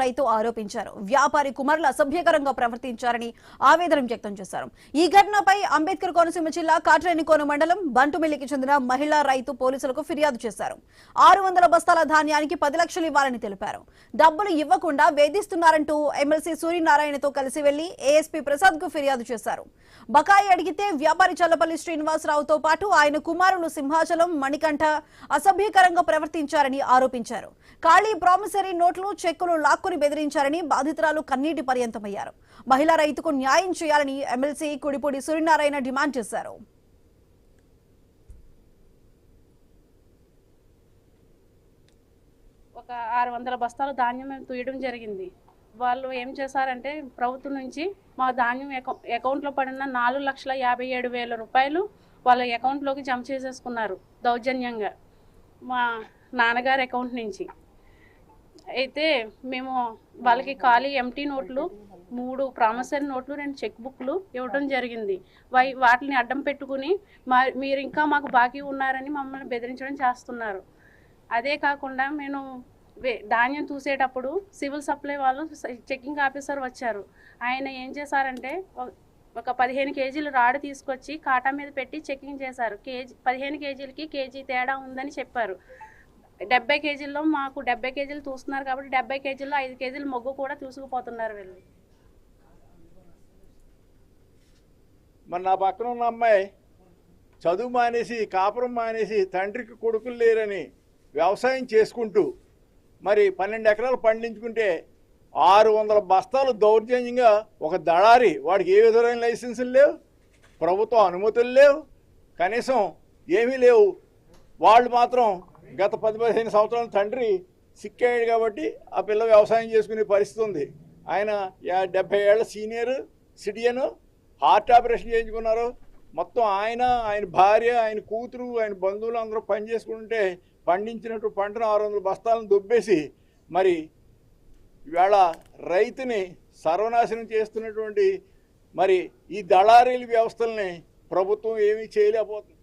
రైతు ఆరోపించారు. వ్యాపారి కుమారులు అసభ్యకరంగా ప్రవర్తించారని ఆవేదన వ్యక్తం చేశారు. ఈ ఘటనపై అంబేద్కర్ కోనసీమ జిల్లా కాట్రేనికోన మండలం బంటుమిల్లికి చెందిన మహిళా రైతు పోలీసులకు ఫిర్యాదు చేశారు. 600 బస్తాల ధాన్యానికి 10 లక్షలు ఇవ్వాలని తెలిపారు. డబ్బులు ఇవ్వకుండా వేధిస్తున్నారంటూ ఎమ్మెల్సీ సూర్యనారాయణతో కలిసి వెళ్లి ఏఎస్పీ ప్రసాద్ కు ఫిర్యాదు చేశారు. బకాయి అడిగితే వ్యాపారి చల్లపల్లి శ్రీనివాసరావుతో పాటు ఆయన కుమారులు సింహాచలం, మణికంఠ అసభ్యకరంగా ప్రవర్తించారని ఆరోపించారు. ఖాళీ ప్రామిసరీ నోట్లు, చెక్కులు లాక్కుని బెదిరించారని బాధితురాలు కన్నీటి పర్యంతమయ్యారు. మహిళా రైతుకు న్యాయం చేయాలని ఎమ్మెల్సీ కుడిపూడి సూర్యనారాయణ డిమాండ్ చేశారు. ఒక 600 బస్తాల ధాన్యం మేము తూయడం జరిగింది. వాళ్ళు ఏం చేశారంటే ప్రభుత్వం నుంచి మా ధాన్యం అకౌంట్లో పడిన 4,57,000 రూపాయలు వాళ్ళ అకౌంట్లోకి జమ చేసేసుకున్నారు దౌర్జన్యంగా మా నాన్నగారి అకౌంట్ నుంచి. అయితే మేము వాళ్ళకి ఖాళీ ఎంటీ నోట్లు, 3 ప్రామిసరీ నోట్లు, 2 చెక్ బుక్లు ఇవ్వడం జరిగింది. వాటిని అడ్డం పెట్టుకుని మీరు ఇంకా మాకు బాకీ ఉన్నారని మమ్మల్ని బెదిరించడం చేస్తున్నారు. అదే కాకుండా నేను ధాన్యం చూసేటప్పుడు సివిల్ సప్లై వాళ్ళు చెకింగ్ ఆఫీసర్ వచ్చారు. ఆయన ఏం చేశారంటే ఒక 15 కేజీలు రాడు తీసుకొచ్చి కాటా మీద పెట్టి చెకింగ్ చేశారు. 15 కేజీలకి కేజీ తేడా ఉందని చెప్పారు. 70 కేజీల్లో మాకు 70 కేజీలు చూస్తున్నారు కాబట్టి 70 కేజీల్లో 5 కేజీలు మొగ్గు కూడా తీసుకుపోతున్నారు వీళ్ళు. మరి నా పక్కన ఉన్న అమ్మాయి చదువు మానేసి, కాపురం మానేసి, తండ్రికి కొడుకులు లేరని వ్యవసాయం చేసుకుంటూ మరి 12 ఎకరాలు పండించుకుంటే 600 బస్తాలు దౌర్జన్యంగా ఒక దళారి, వాడికి ఏ విధమైన లైసెన్సులు లేవు, ప్రభుత్వ అనుమతులు లేవు, కనీసం ఏమీ లేవు. వాళ్ళు మాత్రం గత 10-15 సంవత్సరాల తండ్రి సిక్కాడు కాబట్టి ఆ పిల్ల వ్యవసాయం చేసుకునే పరిస్థితి ఉంది. ఆయన 70 ఏళ్ల సీనియర్ సిటిజన్, హార్ట్ ఆపరేషన్ చేయించుకున్నారు. మొత్తం ఆయన భార్య, ఆయన కూతురు, ఆయన బంధువులు అందరూ పని చేసుకుంటే పండించినట్టు పంటను 600 బస్తాలను దొబ్బేసి మరి ఇవాళ రైతుని సర్వనాశనం చేస్తున్నటువంటి మరి ఈ దళారీల వ్యవస్థల్ని ప్రభుత్వం ఏమీ చేయలేకపోతుంది.